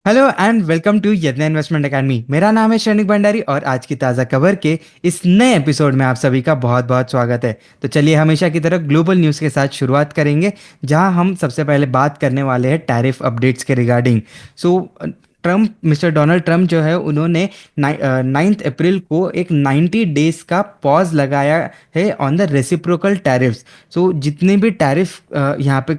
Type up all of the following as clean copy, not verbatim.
Hello and welcome to यज्ञ investment academy. मेरा नाम है शनिक भंडारी और आज की ताज़ा खबर के इस नए एपिसोड में आप सभी का बहुत बहुत स्वागत है। तो चलिए हमेशा की तरह ग्लोबल न्यूज़ के साथ शुरुआत करेंगे, जहां हम सबसे पहले बात करने वाले हैं टैरिफ अपडेट्स के रिगार्डिंग। सो मिस्टर डोनाल्ड ट्रम्प जो है उन्होंने 9 अप्रैल को एक 90 डेज का पॉज लगाया है ऑन द रेसिप्रोकल टैरिफ्स। सो जितने भी टैरिफ यहाँ पे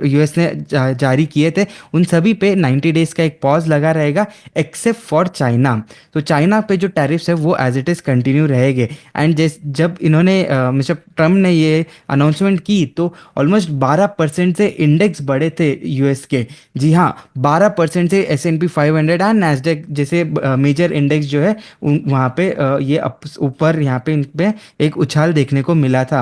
यूएस ने जारी किए थे, उन सभी पे 90 डेज का एक पॉज लगा रहेगा, एक्सेप्ट फॉर चाइना। तो चाइना पे जो टैरिफ्स है वो एज इट इज़ कंटिन्यू रहेंगे। एंड जब इन्होंने मिस्टर ट्रम्प ने ये अनाउंसमेंट की तो ऑलमोस्ट 12% से इंडेक्स बढ़े थे यूएस के। जी हाँ, 12% से S&P 500 एंड नैस्डैक जैसे मेजर इंडेक्स जो है वहाँ पे ये ऊपर यहाँ पे इन पे एक उछाल देखने को मिला था।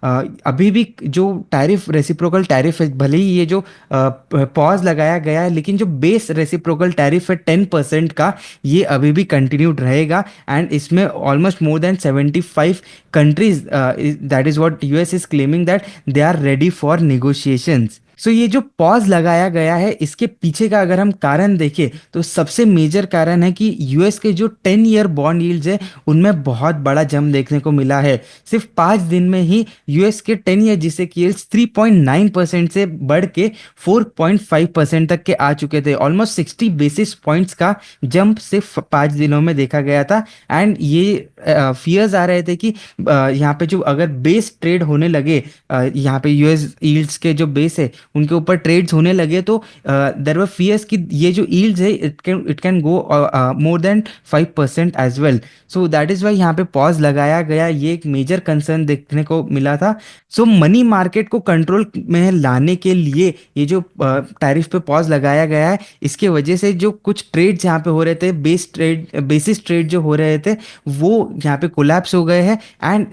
अभी भी जो टैरिफ रेसिप्रोकल टैरिफ है, भले ही ये जो पॉज लगाया गया है, लेकिन जो बेस रेसिप्रोकल टैरिफ है 10% का, ये अभी भी कंटिन्यूड रहेगा। एंड इसमें almost more than 75 countries, that is what US is claiming, that they are ready for negotiations. So ये जो पॉज लगाया गया है, इसके पीछे का अगर हम कारण देखें तो सबसे मेजर कारण है कि यूएस के जो 10 ईयर बॉन्ड यील्ड्स है, उनमें बहुत बड़ा जंप देखने को मिला है। सिर्फ 5 दिन में ही यूएस के 10 ईयर जिसे कि यील्ड्स 3.9% से बढ़ के 4.5% तक के आ चुके थे। ऑलमोस्ट 60 बेसिस पॉइंट्स का जंप सिर्फ 5 दिनों में देखा गया था। एंड ये फियर्स आ रहे थे कि यहाँ पे जो अगर बेस ट्रेड होने लगे, यहाँ पे यूएस यील्ड्स के जो बेस है उनके ऊपर ट्रेड्स होने लगे, तो देयर वर फियर्स कि ये जो यील्ड्स है it can go more than 5% as well. So that is why यहाँ पे पॉज लगाया गया, ये एक मेजर कंसर्न देखने को मिला था। सो मनी मार्केट को कंट्रोल में लाने के लिए ये जो टैरिफ पे पॉज लगाया गया है, इसके वजह से जो कुछ ट्रेड्स यहाँ पे हो रहे थे, बेसिस ट्रेड जो हो रहे थे, वो यहाँ पे कोलैप्स हो गए हैं। And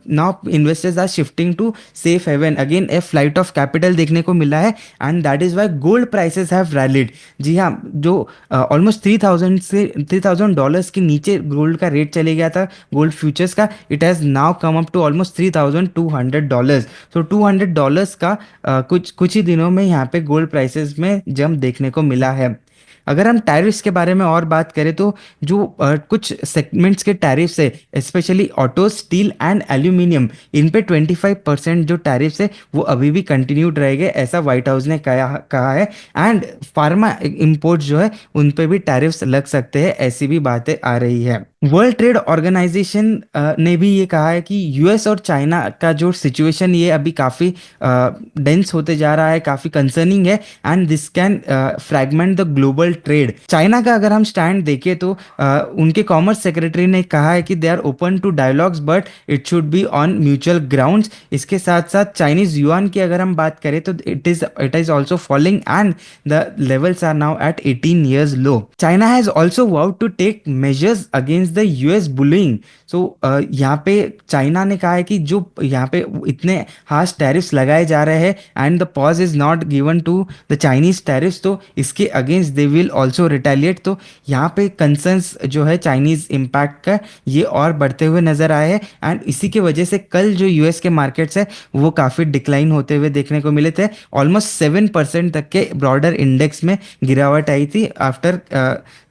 now investors are shifting to safe haven again. A flight of capital देखने को मिला है and that is why gold prices have rallied. जी हाँ, जो ऑलमोस्ट 3000 के नीचे गोल्ड का रेट चले गया था, गोल्ड फ्यूचर्स का, it has now come up to almost $3,200। So $200 का कुछ कुछ ही दिनों में यहाँ पे गोल्ड प्राइसेस में जंप देखने को मिला है। अगर हम टैरिफ्स के बारे में और बात करें तो जो कुछ सेगमेंट्स के टैरिफ्स है, specially auto, steel and aluminium, इन पे 25% जो टैरिफ्स है वो अभी भी कंटिन्यूड रहेंगे, ऐसा व्हाइट हाउस ने कहा है। एंड फार्मा इंपोर्ट जो है उन पे भी टैरिफ्स लग सकते हैं, ऐसी भी बातें आ रही है। वर्ल्ड ट्रेड ऑर्गेनाइजेशन ने भी ये कहा है कि यूएस और चाइना का जो सिचुएशन ये अभी काफ़ी डेंस होते जा रहा है, काफ़ी कंसर्निंग है। And this can fragment the global trade. China का अगर हम स्टैंड देखें तो उनके कॉमर्स सेक्रेटरी ने कहा है कि they are open to dialogues but it should be on mutual grounds. इसके साथ साथ चाइनीज युआन की अगर हम बात करें तो it is also falling and the levels are now at 18 years low. China has also vowed to take measures against the US bullying. सो यहाँ पे चाइना ने कहा है कि जो यहाँ पे इतने हार्श टैरिफ्स लगाए जा रहे हैं and the pause is not given to the Chinese tariffs, तो इसके against they will also retaliate. तो यहाँ पे कंसर्न्स जो है चाइनीज इम्पैक्ट का, ये और बढ़ते हुए नजर आए हैं। एंड इसी की वजह से कल जो यूएस के मार्केट्स है वो काफ़ी डिक्लाइन होते हुए देखने को मिले थे। ऑलमोस्ट 7% तक के ब्रॉडर इंडेक्स में गिरावट आई थी आफ्टर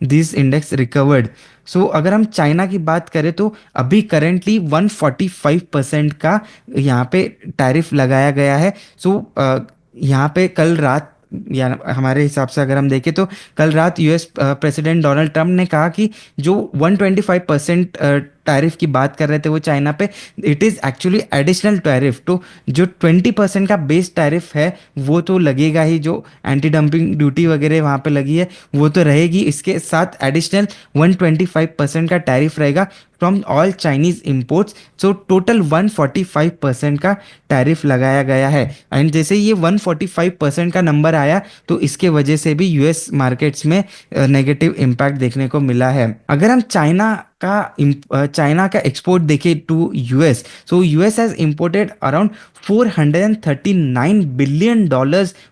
दिस इंडेक्स रिकवर्ड। सो अगर हम चाइना की बात करें तो अभी करेंटली 145% का यहाँ पे टैरिफ लगाया गया है। सो यहाँ पे कल रात, या हमारे हिसाब से अगर हम देखें तो कल रात यूएस प्रेसिडेंट डोनाल्ड ट्रम्प ने कहा कि जो 125% टैरिफ की बात कर रहे थे वो चाइना पे, it is actually additional tariff. तो जो 20% का बेस टैरिफ है वो तो लगेगा ही, जो एंटी डंपिंग ड्यूटी वगैरह वहाँ पे लगी है वो तो रहेगी, इसके साथ एडिशनल 125% का टैरिफ रहेगा from all Chinese imports. So total 145% का टैरिफ लगाया गया है। एंड जैसे ये 145% का नंबर आया तो इसके वजह से भी यूएस मार्केट्स में नेगेटिव इम्पैक्ट देखने को मिला है। अगर हम चाइना का एक्सपोर्ट देखें to US, so US has imported around $439 billion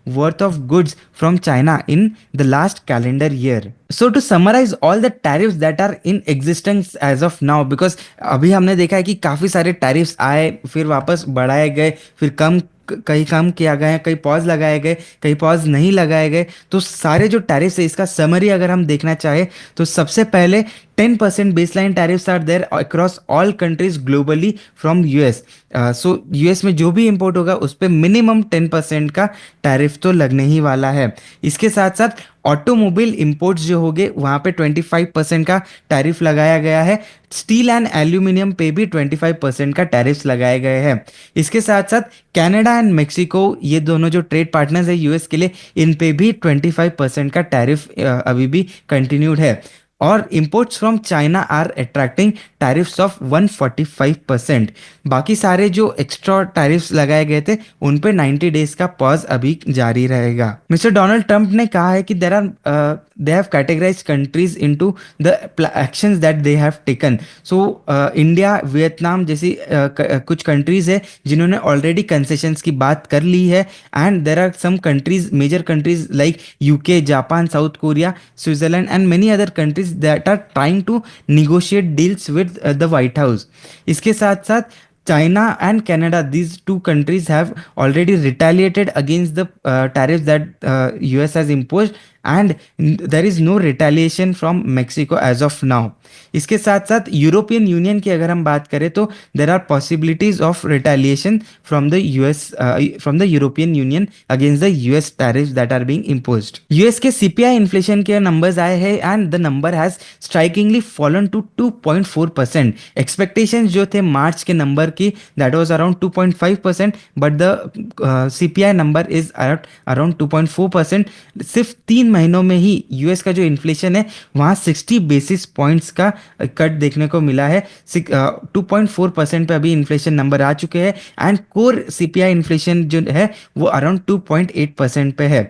worth of goods from China in the last calendar year. So to summarize all the tariffs that are in existence as of now, because अभी हमने देखा है कि काफ़ी सारे tariffs आए, फिर वापस बढ़ाए गए, फिर कम कई काम किया गया है, कई पॉज लगाए गए, कई पॉज नहीं लगाए गए। तो सारे जो टैरिफ्स है इसका समरी अगर हम देखना चाहे तो सबसे पहले 10% baseline tariffs are there across all countries globally from US. So US में जो भी इंपोर्ट होगा उस पर मिनिमम 10% का टैरिफ तो लगने ही वाला है। इसके साथ साथ ऑटोमोबाइल इंपोर्ट्स जो होंगे वहाँ पे 25% का टैरिफ लगाया गया है। स्टील एंड एल्यूमिनियम पे भी 25% का टैरिफ्स लगाए गए हैं। इसके साथ साथ कनाडा एंड मेक्सिको, ये दोनों जो ट्रेड पार्टनर्स है यूएस के लिए, इन पे भी 25% का टैरिफ अभी भी कंटिन्यूड है। और imports from China are attracting tariffs of 145%। बाकी सारे जो एक्स्ट्रा टैरिफ्स लगाए गए थे उन पे 90 डेज का पॉज अभी जारी रहेगा। मिस्टर डोनाल्ड ट्रंप ने कहा है कि they have categorise countries into the actions that they have taken. So India, Vietnam जैसी कुछ कंट्रीज है जिन्होंने ऑलरेडी कंसेशंस की बात कर ली है। And there are some countries, major countries like UK, Japan, South Korea, Switzerland and many other countries that are trying to negotiate deals with the White House. इसके साथ साथ China and Canada, these two countries have already retaliated against the tariffs that US has imposed, and there is no retaliation from Mexico as of now. इसके साथ साथ European union की अगर हम बात करें तो there are possibilities of retaliation from the US, from the European Union against the US tariffs that are being imposed. US के सीपीआई इन्फ्लेशन के नंबर्स आए हैं and the number has strikingly fallen to 2.4%। Expectations जो थे March के number की, that was around 2.5%, but the CPI number is around 2.4%। सिर्फ 3 महीनों में ही यूएस का जो इन्फ्लेशन है वहाँ 60 बेसिस पॉइंट्स का कट देखने को मिला है। 2.4% पे अभी इन्फ्लेशन नंबर आ चुके हैं एंड कोर सीपीआई इन्फ्लेशन जो है वो अराउंड 2.8% पे है।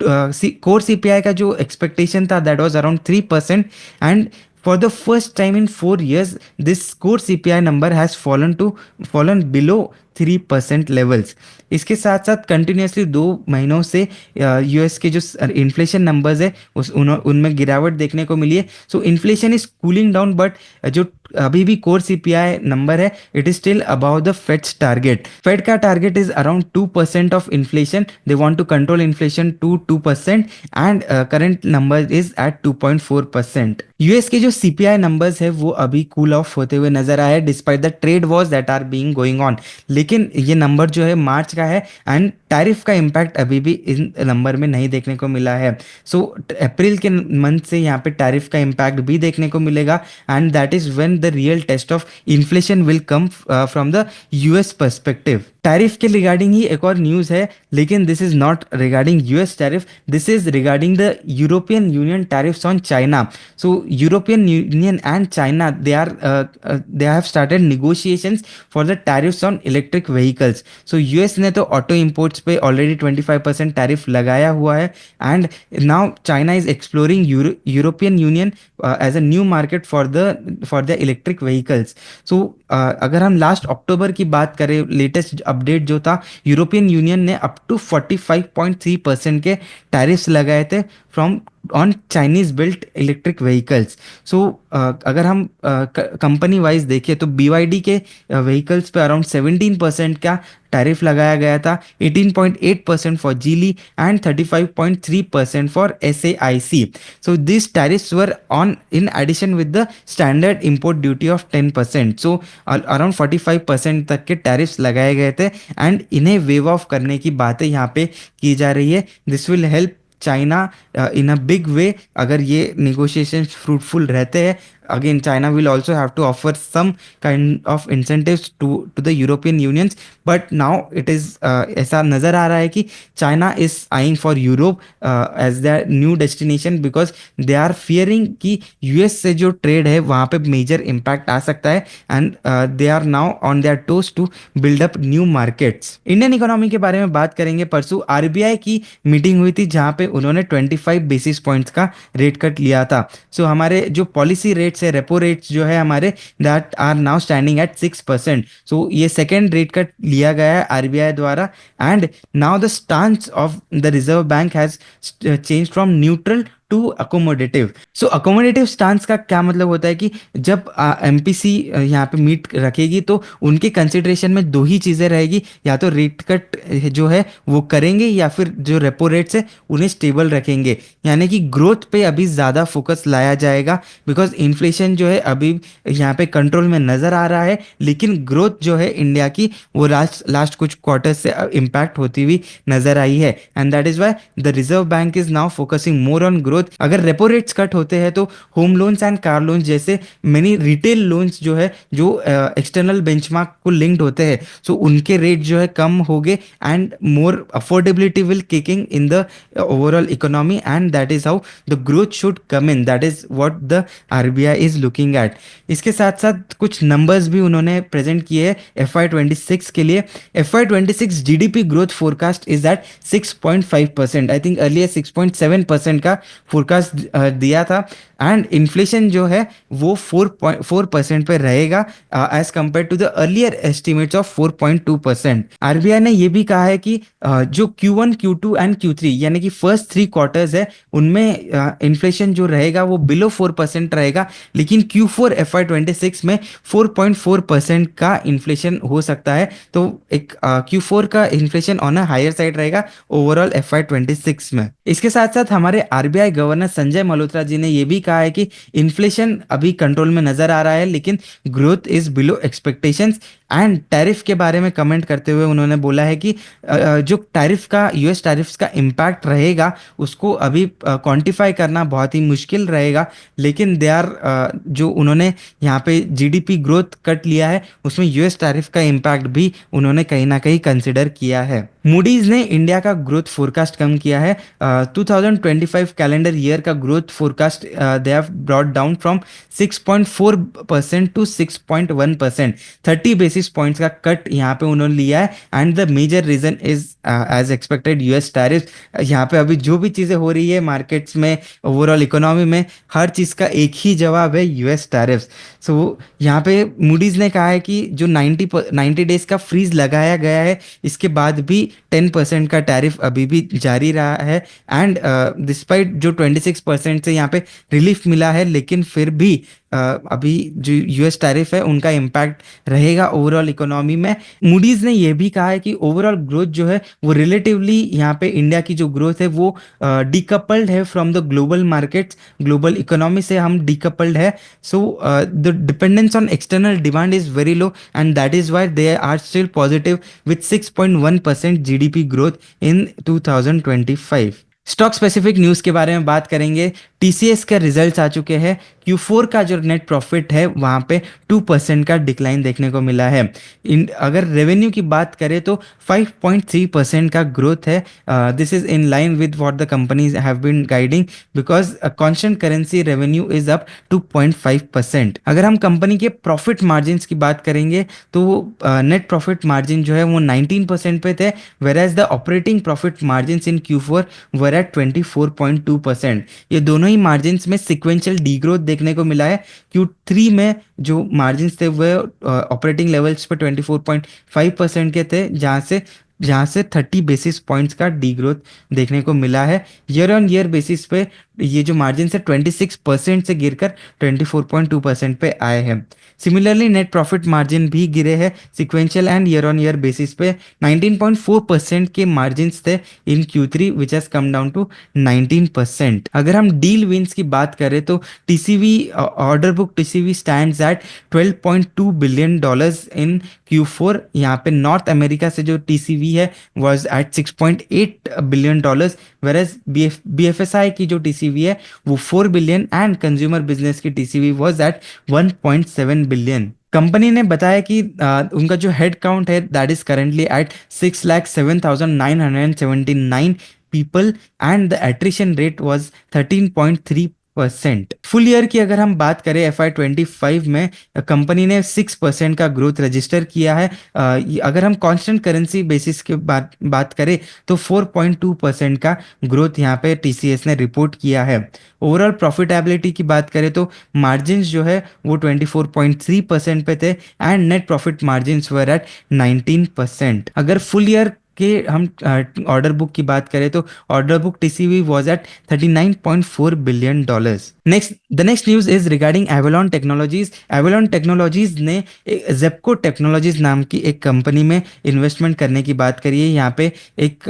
कोर सीपीआई का जो एक्सपेक्टेशन था that was around 3%, and for the first time in 4 years this core CPI number has fallen below 3% levels. इसके साथ साथ कंटिन्यूसली 2 महीनों से यूएस के जो इन्फ्लेशन नंबर्स है उनमें गिरावट देखने को मिली है। So inflation is cooling down, but जो अभी भी कोर सीपीआई नंबर है it is still above the Fed's target. Fed का target is around 2% of inflation. They want to control inflation to 2%, and current number is at 2.4%। US के जो CPI numbers है वो अभी कूल ऑफ होते हुए नजर आए despite the trade wars that are being going on. लेकिन ये नंबर जो है मार्च का है एंड टैरिफ का इम्पैक्ट अभी भी इन नंबर में नहीं देखने को मिला है। सो अप्रैल के मंथ से यहाँ पे टैरिफ का इम्पैक्ट भी देखने को मिलेगा, and that is when the real test of inflation will come from the US perspective. Tariff के रिगार्डिंग ही एक और न्यूज़ है, लेकिन this is not regarding US tariff, this is regarding the European Union tariffs on China. So European Union and China they have started negotiations for the tariffs on electric vehicles. So US ने तो auto imports पे already 25% tariff लगाया हुआ है, and now China is exploring European Union as a new market for the electric vehicles. So अगर हम last October की बात करें, लेटेस्ट अपडेट जो था, यूरोपियन यूनियन ने अप टू 45.3% के टैरिफ्स लगाए थे from on Chinese built electric vehicles. So अगर हम कंपनी वाइज देखें तो BYD के व्हीकल्स पे अराउंड 17% का टैरिफ लगाया गया था, 18.8% for Geely and 35.3% for SAIC। So this tariffs were on in addition with the standard import duty of 10%। So around 45% तक के टैरिफ्स लगाए गए थे, एंड इन्हें वेव ऑफ करने की बातें यहाँ पे की जा रही है। This will help China in a big way अगर ये नेगोशिएशंस फ्रूटफुल रहते हैं। Again China will also have to offer some kind of incentives to the European unions, but now it is ऐसा नज़र आ रहा है कि China is eyeing for Europe as their new destination, because they are fearing कि US से जो trade है वहाँ पे मेजर इम्पैक्ट आ सकता है, and they are now on their toes to build up new markets. Indian economy के बारे में बात करेंगे। परसों आरबीआई की मीटिंग हुई थी जहाँ पे उन्होंने 25 बेसिस पॉइंट्स का रेट कट लिया था। सो हमारे जो पॉलिसी रेट्स है, रेपो रेट्स जो है हमारे, that are now standing at 6%। So ये सेकेंड रेट कट लिया गया है आरबीआई द्वारा, and now the stance of the Reserve Bank has change from neutral to accommodative. So accommodative stance का क्या मतलब होता है कि जब एमपीसी यहाँ पे मीट रखेगी तो उनके कंसिडरेशन में दो ही चीज़ें रहेगी, या तो रेट कट जो है वो करेंगे या फिर जो रेपो रेट्स है उन्हें स्टेबल रखेंगे। यानी कि ग्रोथ पे अभी ज़्यादा फोकस लाया जाएगा, बिकॉज इन्फ्लेशन जो है अभी यहाँ पे कंट्रोल में नज़र आ रहा है, लेकिन ग्रोथ जो है इंडिया की वो लास्ट लास्ट कुछ क्वार्टर्स से इम्पैक्ट होती हुई नजर आई है। And that is why the Reserve bank is now focusing more on growth. अगर रेपो रेट्स कट होते हैं तो home loans and car loans जैसे मेनी रिटेल लोन्स जो है जो एक्सटर्नल बेंचमार्क को लिंक्ड होते हैं, सो उनके रेट जो है कम हो गए and more affordability will kicking in the overall economy, and that is how the growth should come in. That is what the RBI is looking at. इसके साथ साथ कुछ नंबर्स भी उन्होंने प्रेजेंट किए हैं FY26 के लिए। FY26 GDP growth forecast is at 6.5%। I think earlier 6.7% का फोरकास्ट दिया था। एंड इन्फ्लेशन जो है वो 4.4% पे रहेगा as compare to the earlier estimates of 4.2%। RBI ने ये भी कहा है कि जो Q1, Q2 एंड Q3 यानी कि फर्स्ट 3 क्वार्टर्स है उनमें इन्फ्लेशन जो रहेगा वो बिलो 4% रहेगा, लेकिन Q4 FY26 में 4.4% का इन्फ्लेशन हो सकता है। तो एक Q4 का inflation on a higher side रहेगा ओवरऑल FY26 में। इसके साथ साथ हमारे आरबीआई गवर्नर संजय मल्होत्रा जी ने यह भी कहा है कि इन्फ्लेशन अभी कंट्रोल में नजर आ रहा है, लेकिन growth is below expectations. And tariff के बारे में कमेंट करते हुए उन्होंने बोला है कि जो टैरिफ का यूएस टैरिफ्स का इम्पैक्ट रहेगा उसको अभी क्वांटिफाई करना बहुत ही मुश्किल रहेगा, लेकिन दे आर जो उन्होंने यहाँ पे जीडीपी ग्रोथ कट लिया है उसमें यूएस टैरिफ का इम्पैक्ट भी उन्होंने कहीं ना कहीं कंसिडर किया है। मूडीज ने इंडिया का ग्रोथ फोरकास्ट कम किया है। 2025 कैलेंडर ईयर का growth forecast they have brought down from 6.4% to 6.1%। 30 basis points का कट यहाँ पे उन्होंने लिया है। And the major reason is as expected US tariff. यहाँ पे अभी जो भी चीज़ें हो रही है मार्केट्स में, ओवरऑल इकोनॉमी में, हर चीज़ का एक ही जवाब है यूएस टैरिफ्स। सो यहाँ पे मूडीज ने कहा है कि जो 90 डेज का फ्रीज लगाया गया है इसके बाद भी 10% का टैरिफ अभी भी जारी रहा है। एंड डिस्पाइट जो 26% से यहाँ पे रिलीफ मिला है, लेकिन फिर भी अभी जो यूएस टैरिफ है उनका इम्पैक्ट रहेगा ओवरऑल इकोनॉमी में। मूडीज ने यह भी कहा है कि ओवरऑल ग्रोथ जो है वो रिलेटिवली यहाँ पे इंडिया की जो ग्रोथ है वो डीकपल्ड है from the global markets. Global economy से हम डीकपल्ड है। So the dependence on external demand is very low and that is why they are still positive with 6.1% GDP growth in 2025। Stock specific news के बारे में बात करेंगे। TCS के results आ चुके हैं। Q4 का जो नेट प्रॉफिट है वहाँ पे 2% का डिक्लाइन देखने को मिला है। अगर रेवेन्यू की बात करें तो 5.3% का ग्रोथ है। This is in line with what the companies have been guiding, because constant currency revenue is up 2.5%। अगर हम कंपनी के प्रॉफिट मार्जिन की बात करेंगे तो नेट प्रॉफिट मार्जिन जो है वो 19% पे थे, whereas the operating profit margin in Q4 were at 24.2%। ये दोनों ही मार्जिन में सिक्वेंशियल डीग्रोथ देखने को मिला है। Q3 में जो मार्जिन थे वह ऑपरेटिंग लेवल्स पे 24.5% के थे, जहाँ से 30 बेसिस पॉइंट्स का डीग्रोथ देखने को मिला है। ईयर ऑन ईयर बेसिस पे ये जो मार्जिन से 26% से गिरकर 24.2% पे आए हैं। सिमिलरली नेट प्रॉफिट मार्जिन भी गिरे हैं sequential and year on year basis पे। 19.4% के मार्जिन थे in Q3 which has come down to 19%। अगर हम डील विंस की बात करें तो TCV order book TCV stands at $12.2 billion in Q4। यहाँ पे नॉर्थ अमेरिका से जो टीसीवी है was at $6.8 billion, whereas BFSI की जो टीसीवी है वो 4 बिलियन एंड कंज्यूमर बिजनेस की TCV was at 1.7 billion. Company ने बताया कि उनका जो हेड काउंट है that is currently eight 6,07,979 people and the attrition rate was 13.3%। Full year की अगर हम बात करें FY25 में कंपनी ने 6% का ग्रोथ रजिस्टर किया है। अगर हम कांस्टेंट करेंसी बेसिस के बात करें तो 4.2% का ग्रोथ यहाँ पे टीसीएस ने रिपोर्ट किया है। ओवरऑल प्रॉफिटेबिलिटी की बात करें तो मार्जिन्स जो है वो 24.3% पे थे and net profit margins were at 19%। अगर फुल ईयर के हम ऑर्डर बुक की बात करें तो order book TCV was at $39.4 billion। Next news is regarding Avalon Technologies. Avalon Technologies ने जेप्को टेक्नोलॉजीज नाम की एक कंपनी में इन्वेस्टमेंट करने की बात करी है। यहाँ पे एक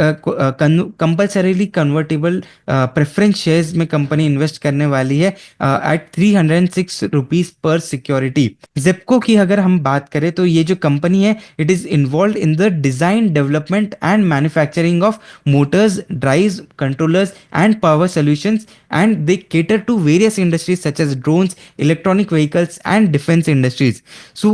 कंपल्सरीली कन्वर्टेबल प्रेफरेंस शेयर्स में कंपनी इन्वेस्ट करने वाली है एट ₹306 पर सिक्योरिटी। जेप्को की अगर हम बात करें तो ये जो कंपनी है it is involve in the design development and manufacturing of Motors, drives, controllers and power solutions, and they cater to various industries such as drones, electronic vehicles and defense industries. So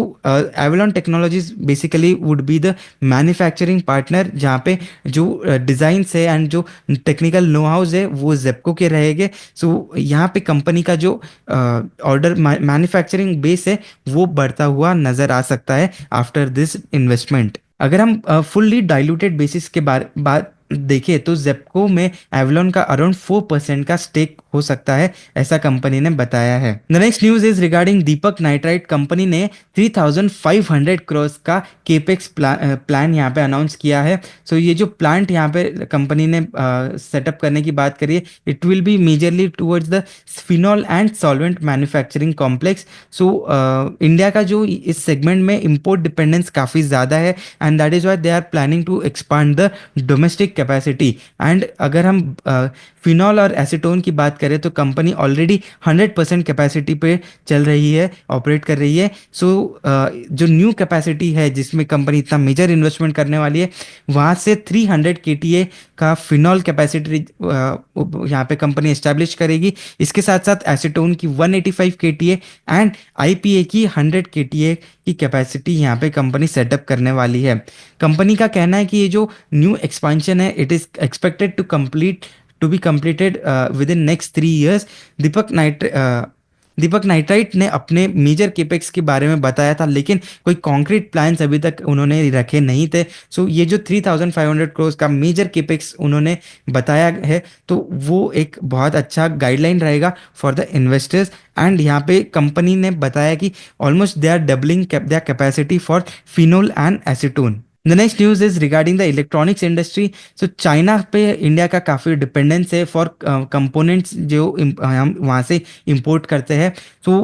Avalon Technologies basically would be the manufacturing partner जहाँ पे जो design है and जो technical know house है वो जेप्को के रहेंगे। सो यहाँ पे कंपनी का जो ऑर्डर मैन्युफैक्चरिंग बेस है वो बढ़ता हुआ नज़र आ सकता है आफ्टर दिस इन्वेस्टमेंट। अगर हम फुल्ली डाइल्यूटेड बेसिस के बात देखिए तो जेप्को में एवलॉन का अराउंड 4% का स्टेक हो सकता है, ऐसा कंपनी ने बताया है। The next news is regarding Deepak nitrite. Company ने 3,500 करोड़ का केपेक्स प्लान यहाँ पे अनाउंस किया है। सो ये जो प्लांट यहाँ पे कंपनी ने सेटअप करने की बात करी है it will be majorly towards the phenol and solvent manufacturing complex. So India का जो इस सेगमेंट में इंपोर्ट डिपेंडेंस काफ़ी ज़्यादा है and that is why they are planning to expand the domestic capacity. And अगर हम फिनॉल और एसीटोन की बात करें तो कंपनी ऑलरेडी 100% कैपेसिटी पे चल रही है, ऑपरेट कर रही है। सो जो न्यू कैपेसिटी है जिसमें कंपनी इतना मेजर इन्वेस्टमेंट करने वाली है वहाँ से 300 KTA का फिनॉल कैपेसिटी यहाँ पे कंपनी एस्टैब्लिश करेगी। इसके साथ साथ एसीटोन की 185 KTA एंड IPA की 100 KTA की कैपेसिटी यहाँ पे कंपनी सेटअप करने वाली है। कंपनी का कहना है कि ये जो न्यू एक्सपेंशन है it is expected to be completed within next 3 years। Deepak Nitrite ने अपने मेजर केपेक्स के बारे में बताया था लेकिन कोई कॉन्क्रीट प्लान्स अभी तक उन्होंने रखे नहीं थे। सो ये जो 3,500 करोड़ का मेजर केपेक्स उन्होंने बताया है तो वो एक बहुत अच्छा गाइडलाइन रहेगा फॉर द इन्वेस्टर्स। एंड यहाँ पे कंपनी ने बताया कि almost they are doubling their capacity for phenol and acetone. The next news is regarding the electronics industry. So China पे इंडिया का काफ़ी डिपेंडेंस है फॉर कंपोनेंट्स जो हम वहाँ से इंपोर्ट करते हैं। सो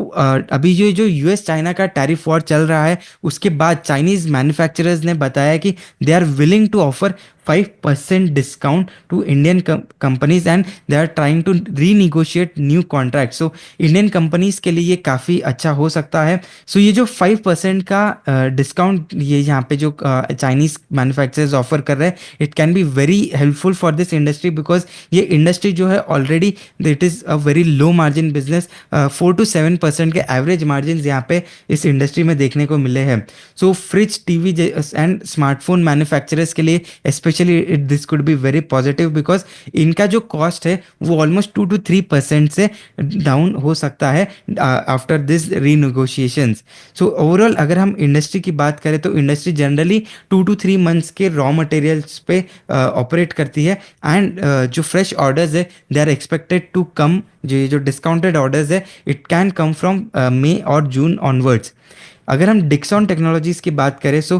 अभी जो यूएस चाइना का टैरिफ वॉर चल रहा है उसके बाद चाइनीज मैन्युफैक्चरर्स ने बताया कि they are willing to offer 5% discount to Indian companies and they are trying to renegotiate new contract. So Indian companies के लिए ये काफ़ी अच्छा हो सकता है। सो ये जो 5% का डिस्काउंट ये यहाँ पे जो चाइनीज मैन्युफैक्चरर्स ऑफर कर रहे हैं it can be very helpful for this industry because ये इंडस्ट्री जो है already it is a very low margin business. 4 to 7% के एवरेज मार्जिन यहाँ पे इस इंडस्ट्री में देखने को मिले हैं। So fridge, TV and smartphone manufacturers के लिए specially this could be very positive because इनका जो कॉस्ट है वो ऑलमोस्ट 2 to 3% से डाउन हो सकता है after this renegotiations. So overall अगर हम इंडस्ट्री की बात करें तो इंडस्ट्री जनरली 2 to 3 months के रॉ मटेरियल्स पे ऑपरेट करती है एंड जो फ्रेश ऑर्डर्स है they are expected to come. जो डिस्काउंटेड ऑर्डर्स है it can come from May और जून ऑनवर्ड्स। अगर हम डिक्सॉन टेक्नोलॉजीज़ की बात करें सो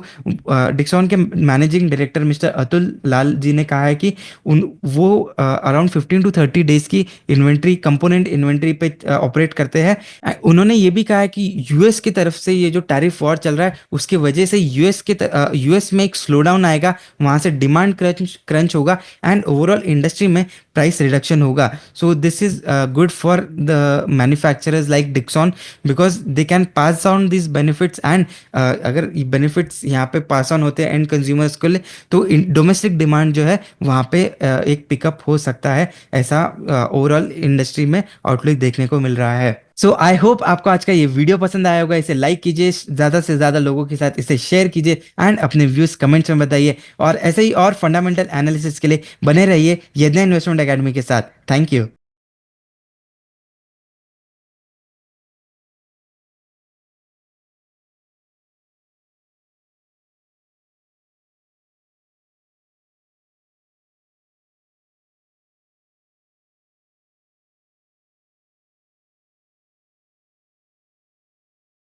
डिक्सॉन के managing director mister Atul Lal ji ने कहा है कि वो अराउंड 15 to 30 डेज़ की इन्वेंट्री, कंपोनेंट इन्वेंट्री पे ऑपरेट करते हैं। उन्होंने ये भी कहा है कि यूएस की तरफ से ये जो टैरिफ वॉर चल रहा है उसकी वजह से यूएस में एक स्लो डाउन आएगा, वहाँ से डिमांड क्रंच होगा एंड ओवरऑल इंडस्ट्री में प्राइस रिडक्शन होगा। So this is good for the manufacturers like Dixon because they can pass on this benefits and अगर बेनिफिट्स यहाँ पे पास ऑन होते हैं एंड कंज्यूमर्स को ले तो डोमेस्टिक डिमांड जो है वहाँ पे एक पिकअप हो सकता है, ऐसा ओवरऑल इंडस्ट्री में आउटलुक देखने को मिल रहा है। सो आई होप आपको आज का ये वीडियो पसंद आया होगा। इसे लाइक कीजिए, ज़्यादा से ज़्यादा लोगों के साथ इसे शेयर कीजिए एंड अपने व्यूज़ कमेंट्स में बताइए और ऐसे ही और फंडामेंटल एनालिसिस के लिए बने रहिए यज्ञ इन्वेस्टमेंट एकेडमी के साथ। Thank you.